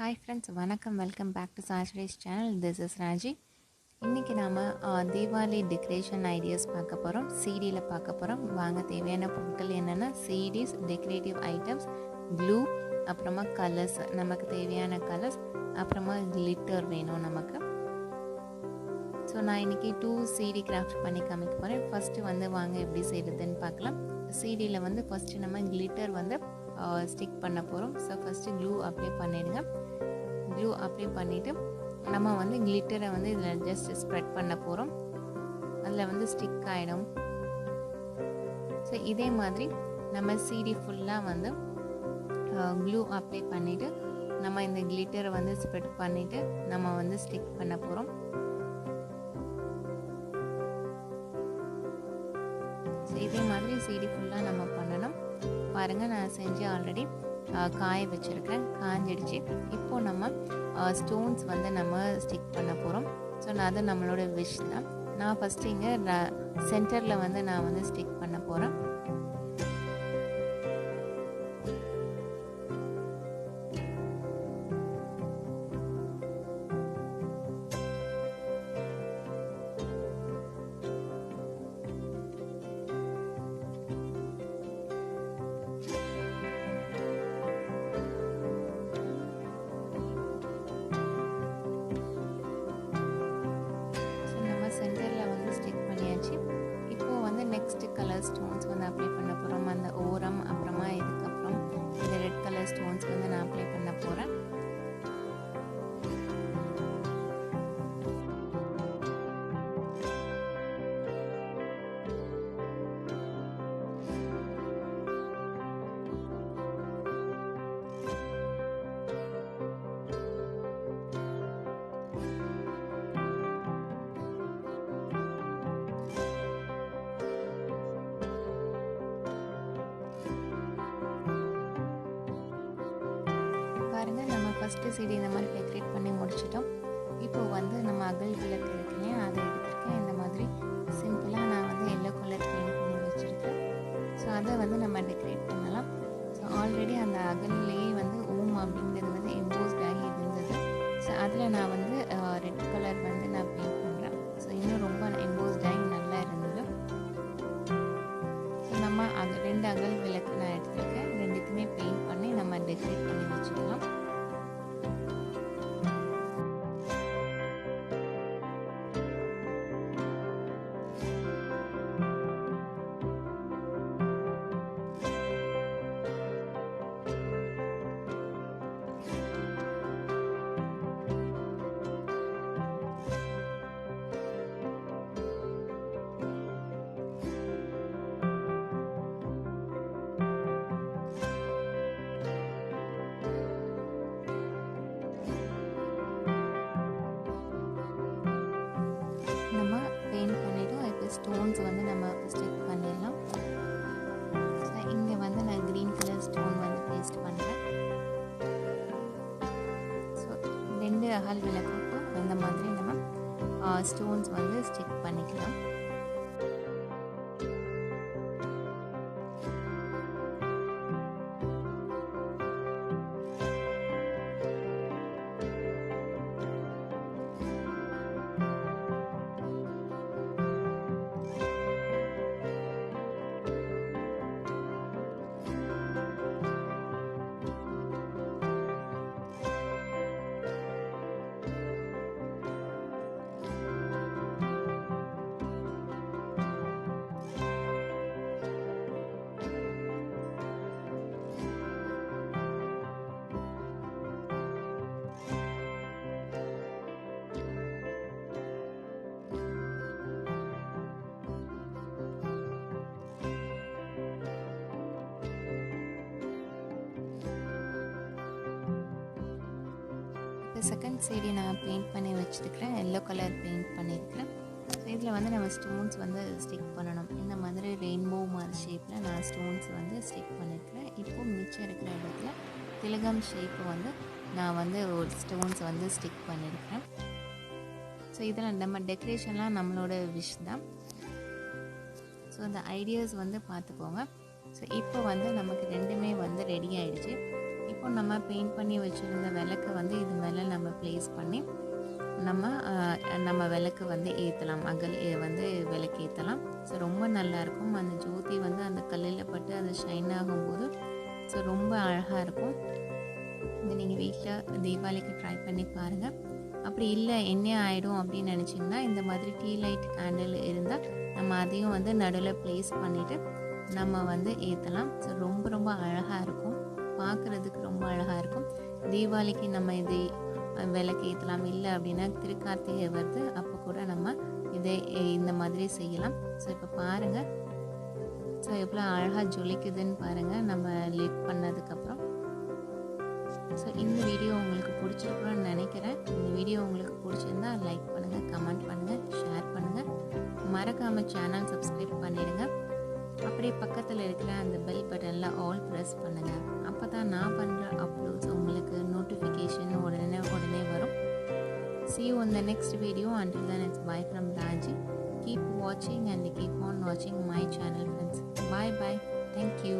Hi friends, வணக்கம். Welcome back to SaiSri's channel. This is Raji. இன்னைக்கு நாம diwali decoration ideas பார்க்க போறோம். CDல பார்க்க போறோம். வாங்க தேவையான பொருட்கள் என்னன்னா CDs, decorative items, glue, அப்புறமா colors, நமக்கு தேவையான colors, அப்புறமா glitter வேணும் நமக்கு. ஸோ நான் இன்னைக்கு 2 CD craft பண்ணி காமிக்க போறேன். ஃபர்ஸ்ட் வந்து வாங்க எப்படி செய்யறதுன்னு பார்க்கலாம். CDல வந்து ஃபர்ஸ்ட் நம்ம glitter வந்து ஸ்டிக் பண்ண போகிறோம். ஸோ ஃபஸ்ட்டு க்ளூ அப்ளை பண்ணிடுங்க. க்ளூ அப்ளை பண்ணிவிட்டு நம்ம வந்து கிளிட்டரை வந்து இதில் ஜஸ்ட் ஸ்ப்ரெட் பண்ண போகிறோம். அதில் வந்து ஸ்டிக் ஆகிடும். ஸோ இதே மாதிரி நம்ம CD ஃபுல்லாக வந்து க்ளூ அப்ளை பண்ணிவிட்டு நம்ம இந்த கிளிட்டரை வந்து ஸ்ப்ரெட் பண்ணிவிட்டு நம்ம வந்து ஸ்டிக் பண்ண போகிறோம். ஸோ இதே மாதிரி CD ஃபுல்லாக நம்ம பண்ணணும். பாருங்கள், நான் செஞ்சு ஆல்ரெடி காய வச்சுருக்கேன். காஞ்சிடுச்சு. இப்போது நம்ம ஸ்டோன்ஸ் வந்து நம்ம ஸ்டிக் பண்ண போகிறோம். ஸோ அது நம்மளோட விஷ் தான். நான் ஃபஸ்ட்டு இங்கே சென்டரில் வந்து நான் வந்து ஸ்டிக் பண்ண போகிறேன். சென்டரில் வந்து ஸ்டிக் பண்ணியாச்சு. இப்போது வந்து நெக்ஸ்ட் கலர் ஸ்டோன்ஸ் வந்து அப்ளை பண்ண போகிறோம். அந்த ஓரம் அப்புறமா இதுக்கப்புறம் இந்த ரெட் கலர் ஸ்டோன்ஸ் வந்து நான் அப்ளை பண்ண போகிறேன். பாருங்க, நம்ம ஃபஸ்ட்டு CD இந்த மாதிரி டெக்கரேட் பண்ணி முடிச்சிட்டோம். இப்போது வந்து நம்ம அகல் விளக்கு இருக்குல்லையா, அதை எடுத்துருக்கேன். இந்த மாதிரி சிம்பிளாக நான் வந்து எல்லோ கலர் பெயிண்ட் பண்ணி வச்சுருக்கேன். ஸோ அதை வந்து நம்ம டெக்கரேட் பண்ணலாம். ஸோ ஆல்ரெடி அந்த அகல்லையே வந்து ஓம் அப்படிங்கிறது வந்து எம்போஸ்ட் ஆகி இருந்தது. ஸோ அதில் நான் வந்து ரெட் கலர் வந்து நான் பெயிண்ட் பண்ணுறேன். ஸோ இன்னும் ரொம்ப எம்போஸ்ட் ஆகி நல்லா இருந்தது. ஸோ நம்ம ரெண்டு அகல் விளக்கு நான் எடுத்துருக்கேன். ரெண்டுக்குமே பெயிண்ட் பண்ணி நம்ம டெக்கரேட் பண்ணி வச்சுக்கலாம். நம்ம பெயிண்ட் பண்ணிவிட்டோம். இப்போ ஸ்டோன்ஸ் வந்து நம்ம ஸ்டிக் பண்ணிடலாம். ஸோ இங்கே வந்து நான் க்ரீன் கலர் ஸ்டோன் வந்து பேஸ்ட் பண்ணுறேன். ஸோ 2 அகல் விளக்குக்கும் அந்த மாதிரி நம்ம ஸ்டோன்ஸ் வந்து ஸ்டிக் பண்ணிக்கலாம். செகண்ட் CD நான் பெயிண்ட் பண்ணி வச்சுருக்கிறேன். எல்லோ கலர் பெயிண்ட் பண்ணியிருக்கிறேன். ஸோ இதில் வந்து நம்ம ஸ்டோன்ஸ் வந்து ஸ்டிக் பண்ணணும். இந்த மாதிரி ரெயின்போ மாதிரி ஷேப்பில் நான் ஸ்டோன்ஸ் வந்து ஸ்டிக் பண்ணியிருக்கிறேன். இப்போது மிச்சம் இருக்கிற இடத்துல திலகம் ஷேப்பு வந்து நான் வந்து ஒரு ஸ்டோன்ஸ் வந்து ஸ்டிக் பண்ணியிருக்கிறேன். ஸோ இதில் நம்ம டெக்கரேஷன்லாம் நம்மளோட விஷ் தான். ஸோ அந்த ஐடியாஸ் வந்து பார்த்துக்கோங்க. ஸோ இப்போ வந்து நமக்கு ரெண்டுமே வந்து ரெடி ஆகிடுச்சு. இப்போ இப்போ நம்ம பெயிண்ட் பண்ணி வச்சுருந்த விளக்கை வந்து இது மேலே நம்ம ப்ளேஸ் பண்ணி நம்ம விளக்கு வந்து ஏற்றலாம், வந்து விளக்கு ஏற்றலாம். ஸோ ரொம்ப நல்லாயிருக்கும். அந்த ஜோதி வந்து அந்த கல்லில் பட்டு அது ஷைன் ஆகும்போது ஸோ ரொம்ப அழகாக இருக்கும். இது நீங்கள் வீட்டில் தீபாவளிக்கு ட்ரை பண்ணி பாருங்கள். அப்படி இல்லை என்ன ஆகிடும் அப்படின்னு நினச்சிங்கன்னா இந்த மாதிரி டீ லைட் கேண்டில் இருந்தால் நம்ம அதையும் வந்து நடுவில் ப்ளேஸ் பண்ணிவிட்டு நம்ம வந்து ஏற்றலாம். ஸோ ரொம்ப ரொம்ப அழகாக இருக்கும், பார்க்குறதுக்கு ரொம்ப அழகாக இருக்கும். தீபாவளிக்கு நம்ம இது விளக்கு ஏற்றலாம். இல்லை அப்படின்னா திருக்கார்த்திகை வருது, அப்போ கூட நம்ம இந்த மாதிரி செய்யலாம். ஸோ இப்போ பாருங்கள், ஸோ எவ்வளோ அழகாக ஜொலிக்குதுன்னு பாருங்கள் நம்ம லிட் பண்ணதுக்கப்புறம். ஸோ இந்த வீடியோ உங்களுக்கு பிடிச்சிருக்குன்னு நினைக்கிறேன். இந்த வீடியோ உங்களுக்கு பிடிச்சிருந்தா லைக் பண்ணுங்கள், கமெண்ட் பண்ணுங்கள், ஷேர் பண்ணுங்கள். மறக்காமல் சேனல் சப்ஸ்கிரைப் பண்ணிடுங்க. அப்படியே பக்கத்தில் இருக்கிற அந்த பெல் பட்டனில் ஆல் ப்ரெஸ் பண்ணுங்கள். அப்போ தான் நான் பண்ணுற அப்லோட்ஸ் உங்களுக்கு நோட்டிஃபிகேஷன் உடனே வரும். See you in the next video. Until then, it's bye from Raji. Keep watching and keep on watching my channel, friends. Bye bye. Thank you.